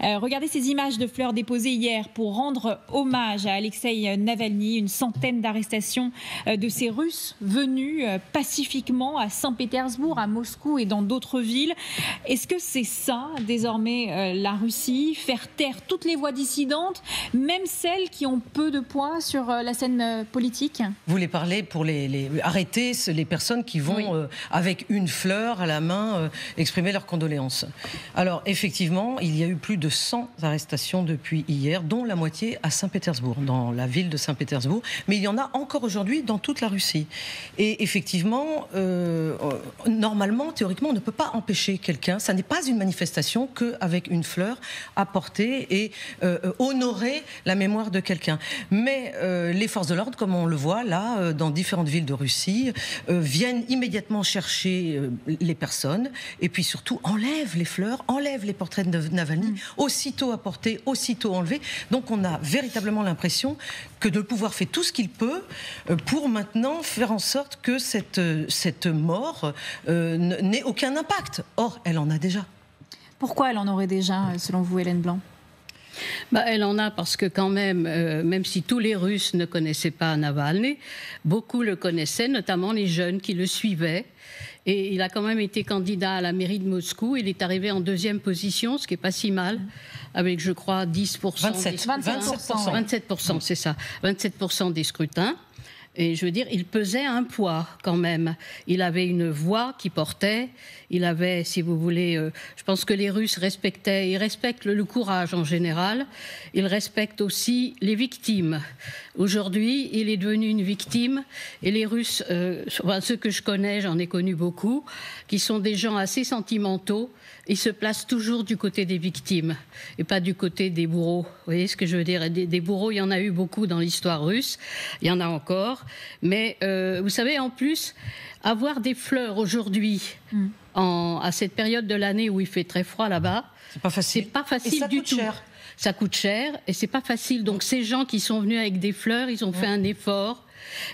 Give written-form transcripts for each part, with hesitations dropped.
Regardez ces images de fleurs déposées hier pour rendre hommage à Alexeï Navalny. Une centaine d'arrestations de ces Russes venus pacifiquement à Saint-Pétersbourg, à Moscou et dans d'autres villes. Est-ce que c'est ça, désormais, la Russie? Faire taire toutes les voix dissidentes, même celles qui ont peu de poids sur la scène politique? Vous voulez parler pour arrêter les personnes qui vont, avec une fleur à la main, exprimer leurs condoléances. Alors, effectivement, il y a eu plus de 100 arrestations depuis hier, dont la moitié à Saint-Pétersbourg, dans la ville de Saint-Pétersbourg. Mais il y en a encore aujourd'hui dans toute la Russie. Et effectivement, normalement, théoriquement, on ne peut pas empêcher quelqu'un. Ça n'est pas une manifestation qu'avec une fleur, apporter et honorer la mémoire de quelqu'un. Mais les forces de l'ordre, comme on le voit là, dans différentes villes de Russie, viennent immédiatement chercher les personnes et puis surtout enlèvent les fleurs, enlèvent les portraits de Navalny, aussitôt apportés, aussitôt enlevés. Donc on a véritablement l'impression que le pouvoir fait tout ce qu'il peut pour maintenant faire en sorte que cette mort n'ait aucun impact. Or, elle en a déjà. Pourquoi elle en aurait déjà, selon vous, Hélène Blanc ? Elle en a parce que quand même, même si tous les Russes ne connaissaient pas Navalny, beaucoup le connaissaient, notamment les jeunes qui le suivaient. Et il a quand même été candidat à la mairie de Moscou. Il est arrivé en 2e position, ce qui n'est pas si mal, avec, je crois, 10%. 27%, c'est ça. 27% des scrutins. Et je veux dire, il pesait un poids quand même. Il avait une voix qui portait. Il avait, si vous voulez, je pense que les Russes ils respectent le courage en général. Ils respectent aussi les victimes. Aujourd'hui, il est devenu une victime. Et les Russes, ceux que je connais, j'en ai connu beaucoup, qui sont des gens assez sentimentaux. Ils se placent toujours du côté des victimes et pas du côté des bourreaux. Vous voyez ce que je veux dire ? Des bourreaux, il y en a eu beaucoup dans l'histoire russe. Il y en a encore. Mais vous savez, en plus, avoir des fleurs aujourd'hui, à cette période de l'année où il fait très froid là-bas, c'est pas facile. C'est pas facile du tout. Cher. Ça coûte cher et c'est pas facile. Donc ces gens qui sont venus avec des fleurs, ils ont fait un effort.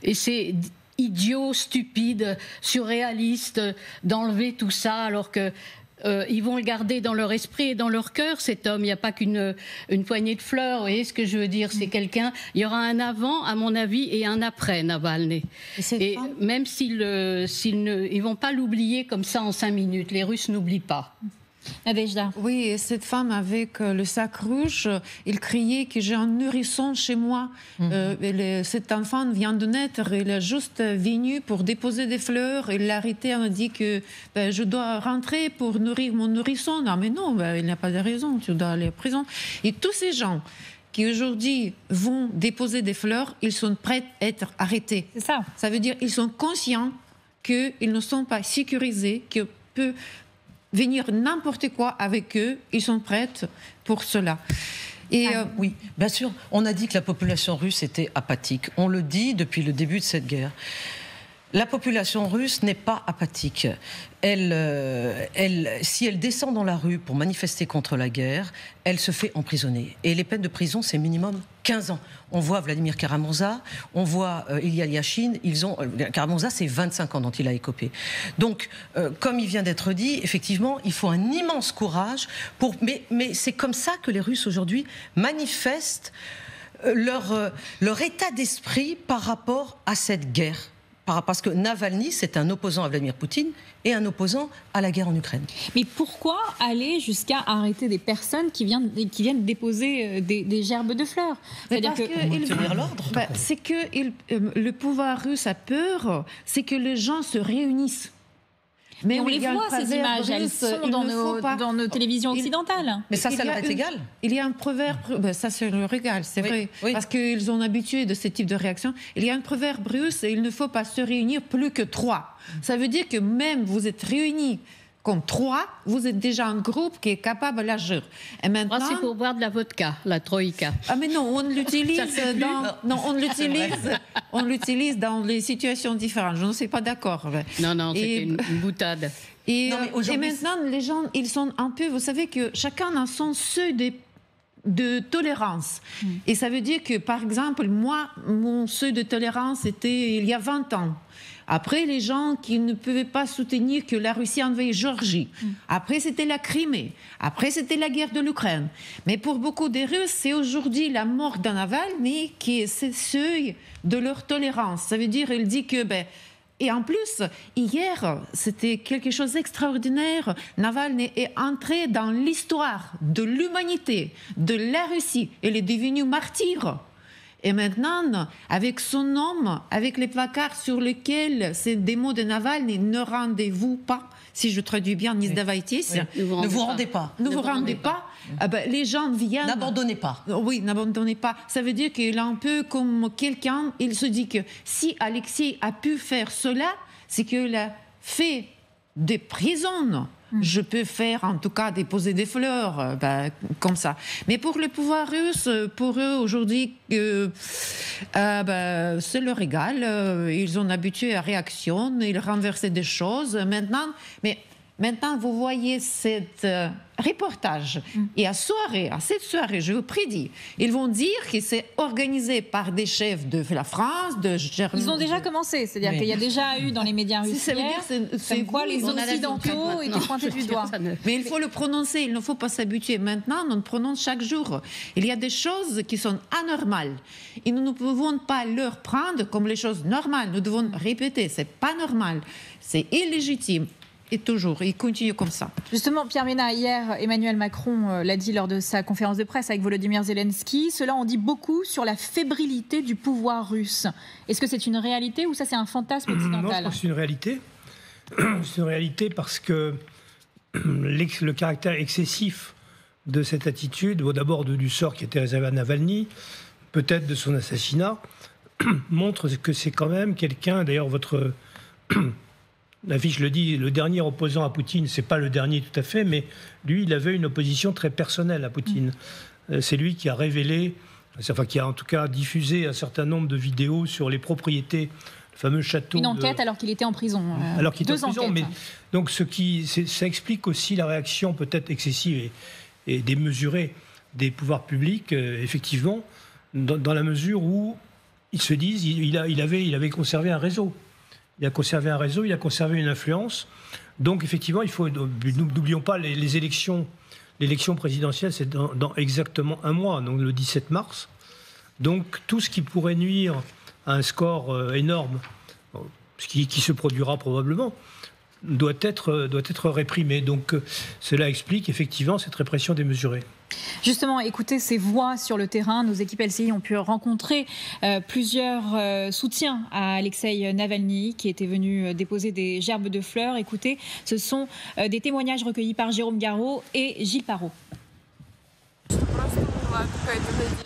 Et c'est idiot, stupide, surréaliste d'enlever tout ça alors que ils vont le garder dans leur esprit et dans leur cœur, cet homme. Il n'y a pas qu'une poignée de fleurs. Vous voyez ce que je veux dire ? C'est quelqu'un... Il y aura un avant, à mon avis, et un après Navalny. Et même ils ne vont pas l'oublier comme ça en 5 minutes. Les Russes n'oublient pas. Nadejda. Oui, cette femme avec le sac rouge, il criait que j'ai un nourrisson chez moi. Cet enfant vient de naître, il est juste venu pour déposer des fleurs. Il l'a arrêté, on a dit que je dois rentrer pour nourrir mon nourrisson. Non, mais non, il n'y a pas de raison, tu dois aller à prison. Et tous ces gens qui aujourd'hui vont déposer des fleurs, ils sont prêts à être arrêtés. C'est ça. Ça veut dire qu'ils sont conscients qu'ils ne sont pas sécurisés, que peut venir n'importe quoi avec eux, ils sont prêts pour cela. Et oui, bien sûr, on a dit que la population russe était apathique. On le dit depuis le début de cette guerre. La population russe n'est pas apathique. Si elle descend dans la rue pour manifester contre la guerre, elle se fait emprisonner. Et les peines de prison, c'est minimum 15 ans. On voit Vladimir Karamurza, on voit Ilya Yashin, Karamurza, c'est 25 ans dont il a écopé. Donc, comme il vient d'être dit, effectivement, il faut un immense courage mais c'est comme ça que les Russes aujourd'hui manifestent leur état d'esprit par rapport à cette guerre. Parce que Navalny, c'est un opposant à Vladimir Poutine et un opposant à la guerre en Ukraine. Mais pourquoi aller jusqu'à arrêter des personnes qui viennent déposer des gerbes de fleurs ? C'est-à-dire tenir l'ordre. C'est que le pouvoir russe a peur, c'est que les gens se réunissent. Mais on les voit, ces images, elles sont dans nos télévisions occidentales. Mais ça leur est égal. Il y a un proverbe, ça leur égal, c'est vrai, parce qu'ils sont habitués de ce type de réaction. Il y a un proverbe russe, il ne faut pas se réunir plus que 3. Ça veut dire que même vous êtes réunis comme 3, vous êtes déjà un groupe qui est capable d'agir. Et maintenant, c'est pour boire de la vodka, la troïka. Ah mais non, on l'utilise on l'utilise dans les situations différentes. Je ne suis pas d'accord. Non, c'est une boutade. Et maintenant, les gens, ils sont un peu... Vous savez que chacun a son seuil de tolérance. Et ça veut dire que, par exemple, moi, mon seuil de tolérance était il y a 20 ans. Après, les gens qui ne pouvaient pas soutenir que la Russie envahisse Géorgie. Après, c'était la Crimée. Après, c'était la guerre de l'Ukraine. Mais pour beaucoup des Russes, c'est aujourd'hui la mort de Navalny qui est ce seuil de leur tolérance. Ça veut dire, il dit que... Et en plus, hier, c'était quelque chose d'extraordinaire. Navalny est entré dans l'histoire de l'humanité, de la Russie. Il est devenu martyr. Et maintenant, avec son nom, avec les placards sur lesquels c'est des mots de Navalny, ne rendez-vous pas, si je traduis bien, ne vous rendez pas. Ne vous rendez pas. Les gens viennent... N'abandonnez pas. Oui, n'abandonnez pas. Ça veut dire qu'il est un peu comme quelqu'un, il se dit que si Alexei a pu faire cela, c'est qu'il a fait des prisons. Je peux faire, en tout cas, déposer des fleurs, comme ça. Mais pour le pouvoir russe, pour eux, aujourd'hui, c'est leur égal. Ils ont habitué à réaction, ils renversaient des choses. Maintenant, vous voyez cet reportage. Et à cette soirée, je vous prédis, ils vont dire que c'est organisé par des chefs de la France, de Germanie. Ils ont déjà commencé, c'est-à-dire qu'il y a déjà eu dans les médias russes ça veut dire, comme quoi les Occidentaux étaient pointés du doigt. Mais il faut le prononcer, il ne faut pas s'habituer. Maintenant, on le prononce chaque jour. Il y a des choses qui sont anormales. Et nous ne pouvons pas leur prendre comme les choses normales. Nous devons répéter, c'est pas normal, c'est illégitime. Et toujours, il continue comme ça. Justement, Pierre Ménat, hier, Emmanuel Macron l'a dit lors de sa conférence de presse avec Volodymyr Zelensky. Cela en dit beaucoup sur la fébrilité du pouvoir russe. Est-ce que c'est une réalité ou ça c'est un fantasme occidental? Non, je pense que c'est une réalité. C'est une réalité parce que le caractère excessif de cette attitude, d'abord du sort qui était réservé à Navalny, peut-être de son assassinat, montre que c'est quand même quelqu'un, d'ailleurs votre... L'affiche le dit, le dernier opposant à Poutine, c'est pas le dernier tout à fait, mais lui, il avait une opposition très personnelle à Poutine. C'est lui qui a révélé, qui a en tout cas diffusé un certain nombre de vidéos sur les propriétés, le fameux château. Une enquête alors qu'il était en prison. Alors qu'il était en prison, enquêtes. mais donc ça explique aussi la réaction peut-être excessive et démesurée des pouvoirs publics, effectivement, dans la mesure où ils se disent, il avait conservé un réseau. Il a conservé un réseau, il a conservé une influence. Donc, effectivement, n'oublions pas les élections. L'élection présidentielle, c'est dans exactement un mois, donc le 17 mars. Donc, tout ce qui pourrait nuire à un score énorme, ce qui se produira probablement, doit être réprimé. Donc, cela explique effectivement cette répression démesurée. Justement, écoutez ces voix sur le terrain. Nos équipes LCI ont pu rencontrer plusieurs soutiens à Alexei Navalny qui étaient venus déposer des gerbes de fleurs. Écoutez, ce sont des témoignages recueillis par Jérôme Garot et Gilles Parot.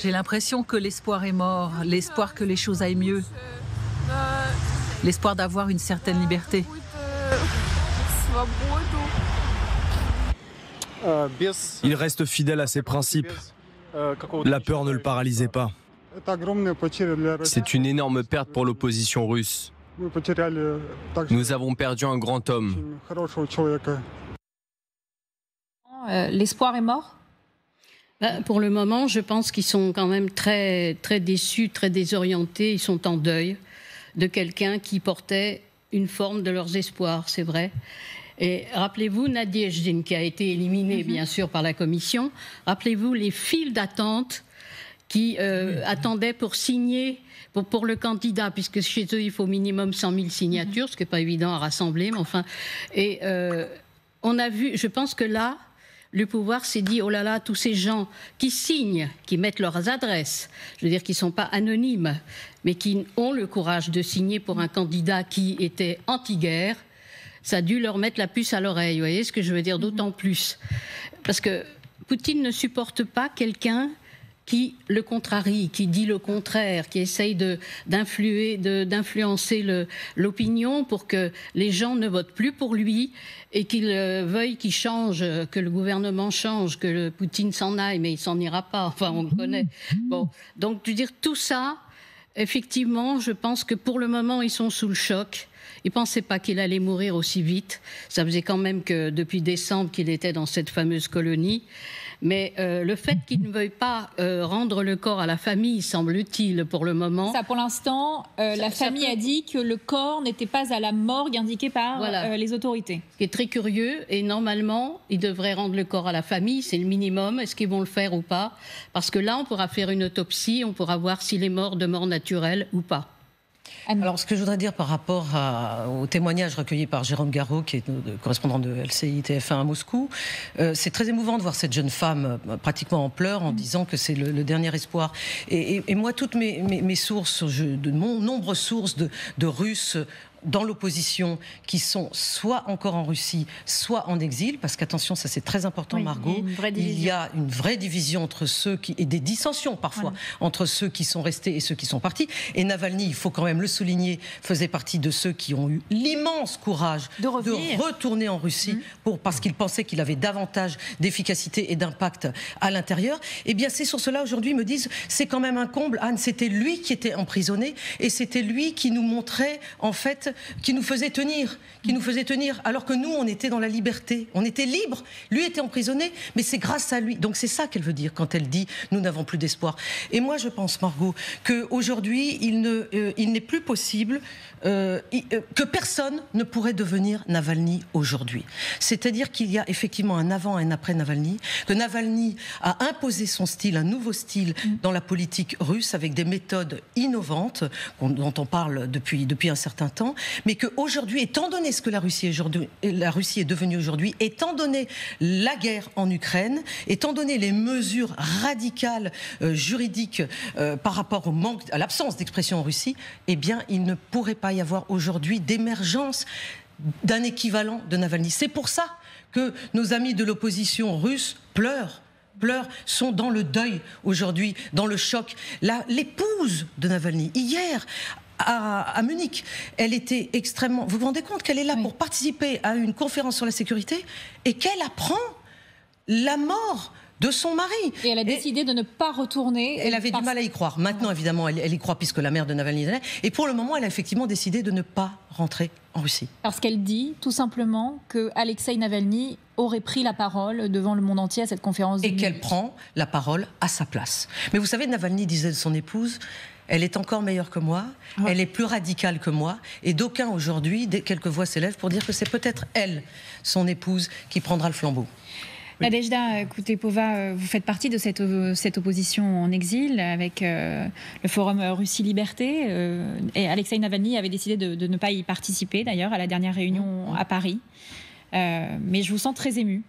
J'ai l'impression que l'espoir est mort, l'espoir que les choses aillent mieux, l'espoir d'avoir une certaine liberté. Il reste fidèle à ses principes. La peur ne le paralysait pas. C'est une énorme perte pour l'opposition russe. Nous avons perdu un grand homme. L'espoir est mort ? Pour le moment, je pense qu'ils sont quand même très, très déçus, très désorientés. Ils sont en deuil de quelqu'un qui portait une forme de leurs espoirs, c'est vrai. Et rappelez-vous Nadezhdin, qui a été éliminé, bien sûr, par la commission. Rappelez-vous les files d'attente qui attendaient pour signer pour le candidat, puisque chez eux, il faut au minimum 100 000 signatures, ce qui n'est pas évident à rassembler. Mais enfin, et on a vu, je pense que là, le pouvoir s'est dit, oh là là, tous ces gens qui signent, qui mettent leurs adresses, je veux dire qui ne sont pas anonymes, mais qui ont le courage de signer pour un candidat qui était anti-guerre, ça a dû leur mettre la puce à l'oreille, vous voyez ce que je veux dire, d'autant plus. Parce que Poutine ne supporte pas quelqu'un qui le contrarie, qui dit le contraire, qui essaye d'influencer l'opinion pour que les gens ne votent plus pour lui et qu'il veuille qu'il change, que le gouvernement change, que Poutine s'en aille, mais il s'en ira pas, enfin on le connaît. Bon, donc je veux dire, tout ça, effectivement, je pense que pour le moment, ils sont sous le choc. Il ne pensait pas qu'il allait mourir aussi vite. Ça faisait quand même que depuis décembre qu'il était dans cette fameuse colonie. Mais le fait qu'il ne veuille pas rendre le corps à la famille, semble-t-il, pour le moment... Ça, pour l'instant, la famille a dit que le corps n'était pas à la morgue indiquée par les autorités. Ce qui est très curieux, et normalement, ils devraient rendre le corps à la famille, c'est le minimum. Est-ce qu'ils vont le faire ou pas? Parce que là, on pourra faire une autopsie, on pourra voir s'il est mort de mort naturelle ou pas. Alors, ce que je voudrais dire par rapport au témoignage recueilli par Jérôme Garot, qui est correspondant de LCI TF1 à Moscou, c'est très émouvant de voir cette jeune femme pratiquement en pleurs en disant que c'est le dernier espoir. Et moi, toutes mes sources, de mon nombreuses sources de Russes dans l'opposition, qui sont soit encore en Russie, soit en exil, parce qu'attention, ça c'est très important, oui, Margot, il y a une vraie division entre ceux qui, et des dissensions parfois, entre ceux qui sont restés et ceux qui sont partis. Et Navalny, il faut quand même le souligner, faisait partie de ceux qui ont eu l'immense courage de retourner en Russie, parce qu'il pensait qu'il avait davantage d'efficacité et d'impact à l'intérieur. Eh bien, ces sources-là, aujourd'hui, me disent, c'est quand même un comble, Anne, c'était lui qui était emprisonné, et c'était lui qui nous montrait, en fait, qui nous faisait tenir, alors que nous, on était dans la liberté, on était libres, lui était emprisonné, mais c'est grâce à lui. Donc c'est ça qu'elle veut dire quand elle dit « nous n'avons plus d'espoir ». Et moi, je pense, Margot, qu'aujourd'hui, il n'est plus possible que personne ne pourrait devenir Navalny aujourd'hui. C'est-à-dire qu'il y a effectivement un avant et un après Navalny, que Navalny a imposé son style, un nouveau style dans la politique russe avec des méthodes innovantes dont on parle depuis un certain temps, mais qu'aujourd'hui, étant donné ce que la Russie est devenue aujourd'hui, étant donné la guerre en Ukraine, étant donné les mesures radicales juridiques par rapport à l'absence d'expression en Russie, eh bien, il ne pourrait pas y avoir aujourd'hui d'émergence d'un équivalent de Navalny. C'est pour ça que nos amis de l'opposition russe pleurent, sont dans le deuil aujourd'hui, dans le choc. L'épouse de Navalny, hier, à Munich, elle était extrêmement... Vous vous rendez compte qu'elle est là pour participer à une conférence sur la sécurité et qu'elle apprend la mort de son mari. Et elle a décidé de ne pas retourner. Elle avait du mal à y croire. Maintenant, évidemment, elle y croit puisque la mère de Navalny est là. Et pour le moment, elle a effectivement décidé de ne pas rentrer en Russie. Parce qu'elle dit tout simplement que Alexeï Navalny aurait pris la parole devant le monde entier à cette conférence de Munich. Et qu'elle prend la parole à sa place. Mais vous savez, Navalny disait de son épouse... Elle est encore meilleure que moi, elle est plus radicale que moi, et d'aucuns aujourd'hui, quelques voix s'élèvent pour dire que c'est peut-être elle, son épouse, qui prendra le flambeau. Nadejda Koutepova, vous faites partie de cette opposition en exil avec le Forum Russie Liberté. Et Alexeï Navalny avait décidé de ne pas y participer, d'ailleurs, à la dernière réunion à Paris. Mais je vous sens très ému.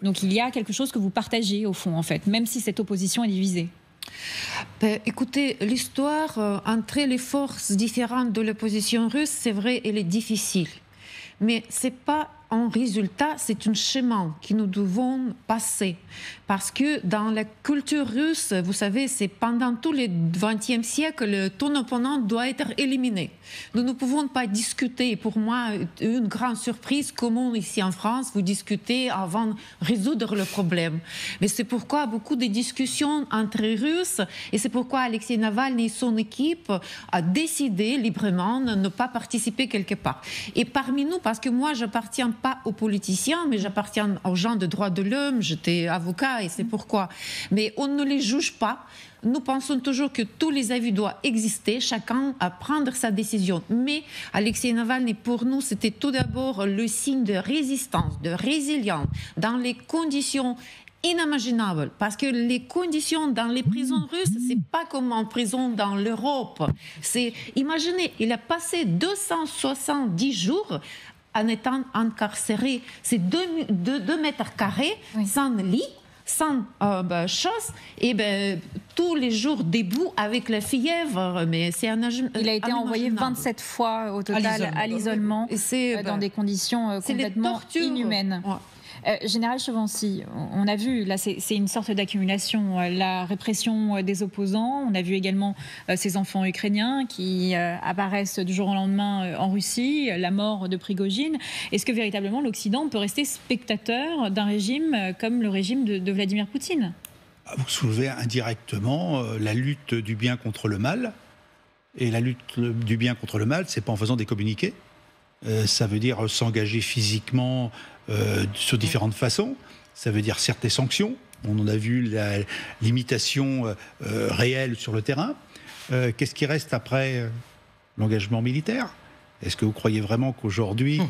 Donc il y a quelque chose que vous partagez, au fond, en fait, même si cette opposition est divisée. Écoutez, l'histoire entre les forces différentes de l'opposition russe, c'est vrai, elle est difficile. Mais ce n'est pas un résultat, c'est un chemin que nous devons passer. Parce que dans la culture russe, vous savez, c'est pendant tout le XXe siècle, ton opponent doit être éliminé. Nous ne pouvons pas discuter. Pour moi, une grande surprise, comment ici en France, vous discutez avant de résoudre le problème. Mais c'est pourquoi beaucoup de discussions entre Russes, et c'est pourquoi Alexeï Navalny et son équipe a décidé librement de ne pas participer quelque part. Et parmi nous, parce que moi, je n'appartiens pas aux politiciens, mais j'appartiens aux gens de droits de l'homme, j'étais avocat et c'est pourquoi. Mais on ne les juge pas. Nous pensons toujours que tous les avis doivent exister, chacun à prendre sa décision. Mais Alexeï Navalny, pour nous, c'était tout d'abord le signe de résistance, de résilience, dans les conditions inimaginable, parce que les conditions dans les prisons russes, c'est pas comme en prison dans l'Europe. Imaginez, il a passé 270 jours en étant incarcéré. C'est 2 mètres carrés, sans lit, sans chose, et tous les jours debout avec la fièvre. Mais c'est il a été envoyé 27 fois au total à l'isolement, dans des conditions complètement inhumaines. Ouais. Général Chovancy, on a vu, là c'est une sorte d'accumulation, la répression des opposants, on a vu également ces enfants ukrainiens qui apparaissent du jour au lendemain en Russie, la mort de Prigojine. Est-ce que véritablement l'Occident peut rester spectateur d'un régime comme le régime de Vladimir Poutine ? Vous soulevez indirectement la lutte du bien contre le mal, et la lutte du bien contre le mal, c'est pas en faisant des communiqués, Ça veut dire s'engager physiquement sur différentes façons. Ça veut dire certes des sanctions. On en a vu la limitation réelle sur le terrain. Qu'est-ce qui reste après l'engagement militaire ? Est-ce que vous croyez vraiment qu'aujourd'hui,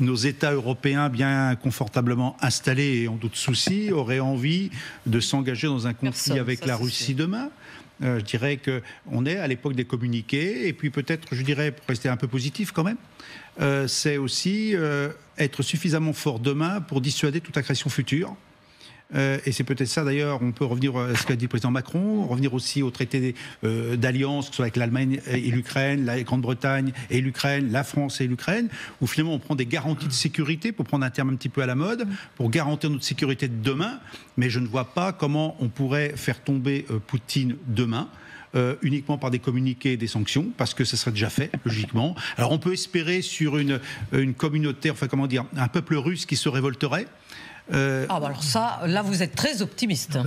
nos États européens bien confortablement installés et en doute souci auraient envie de s'engager dans un conflit avec la Russie demain ? Je dirais qu'on est à l'époque des communiqués, et puis peut-être, je dirais, pour rester un peu positif quand même, c'est aussi être suffisamment fort demain pour dissuader toute agression future. Et c'est peut-être ça d'ailleurs, on peut revenir à ce qu'a dit le président Macron, revenir aussi au traité d'alliance, que ce soit avec l'Allemagne et l'Ukraine, la Grande-Bretagne et l'Ukraine, la France et l'Ukraine, où finalement on prend des garanties de sécurité, pour prendre un terme un petit peu à la mode, pour garantir notre sécurité de demain, mais je ne vois pas comment on pourrait faire tomber Poutine demain. Uniquement par des communiqués et des sanctions, parce que ça serait déjà fait, logiquement. Alors on peut espérer sur une communauté, enfin comment dire, un peuple russe qui se révolterait. Alors ça, là vous êtes très optimiste.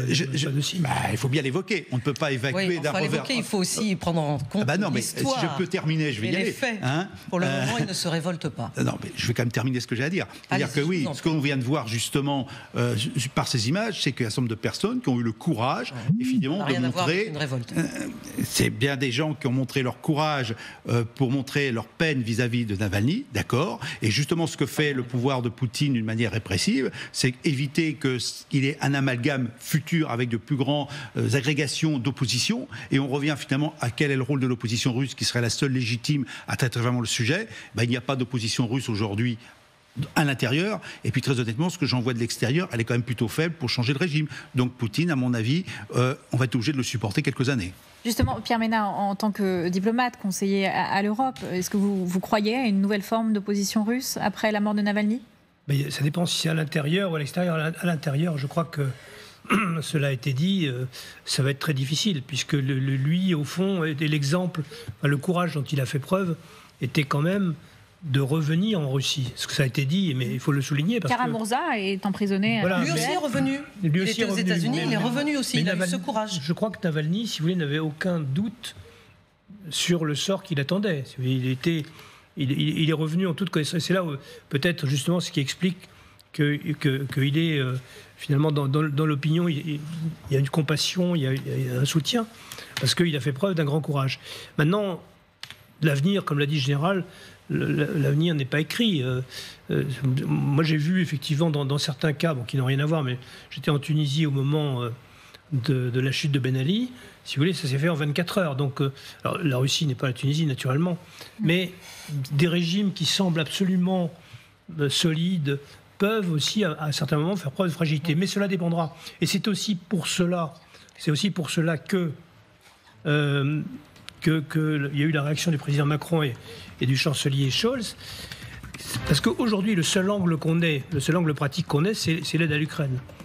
Il faut bien l'évoquer. On ne peut pas évacuer d'un revers. Il faut aussi prendre en compte non, mais l'histoire. Si je peux terminer, je vais y aller. Les faits. Pour le moment, ils ne se révoltent pas. Non, mais je vais quand même terminer ce que j'ai à dire. C'est-à-dire que oui, ce qu'on vient de voir justement par ces images, c'est qu'il y a un certain nombre de personnes qui ont eu le courage, évidemment, de montrer. C'est bien des gens qui ont montré leur courage pour montrer leur peine vis-à-vis de Navalny, d'accord. Et justement, ce que fait le pouvoir de Poutine d'une manière répressive, c'est éviter qu'il y ait un amalgame futur avec de plus grandes agrégations d'opposition. Et on revient finalement à quel est le rôle de l'opposition russe, qui serait la seule légitime à traiter vraiment le sujet. Il n'y a pas d'opposition russe aujourd'hui à l'intérieur, et puis très honnêtement, ce que j'en vois de l'extérieur, elle est quand même plutôt faible pour changer de régime. Donc Poutine, à mon avis, on va être obligé de le supporter quelques années. Justement, Pierre Ménard, en tant que diplomate, conseiller à l'Europe, est-ce que vous croyez à une nouvelle forme d'opposition russe après la mort de Navalny ? Ça dépend si c'est à l'intérieur ou à l'extérieur. À l'intérieur, je crois que, cela a été dit, ça va être très difficile, puisque lui, au fond, était l'exemple, le courage dont il a fait preuve était quand même de revenir en Russie. Ce que ça a été dit, mais il faut le souligner. Karamurza est emprisonné. Lui aussi est revenu. Il était aux États-Unis, il est revenu aussi. Il a eu ce courage. Je crois que Navalny, si vous voulez, n'avait aucun doute sur le sort qu'il attendait. Il est revenu en toute connaissance. C'est là où, peut-être, justement, ce qui explique qu'il est, finalement, dans l'opinion, il y a une compassion, il y a un soutien, parce qu'il a fait preuve d'un grand courage. Maintenant, l'avenir, comme l'a dit le général, l'avenir n'est pas écrit. Moi, j'ai vu, effectivement, dans certains cas, qui n'ont rien à voir, mais j'étais en Tunisie au moment de la chute de Ben Ali. Si vous voulez, ça s'est fait en 24 heures. Donc, alors, la Russie n'est pas la Tunisie, naturellement. Mais des régimes qui semblent absolument solides peuvent aussi, à un certain moment, faire preuve de fragilité. Mais cela dépendra. Et c'est aussi pour cela que il y a eu la réaction du président Macron et du chancelier Scholz. Parce qu'aujourd'hui, le seul angle pratique qu'on ait, c'est l'aide à l'Ukraine.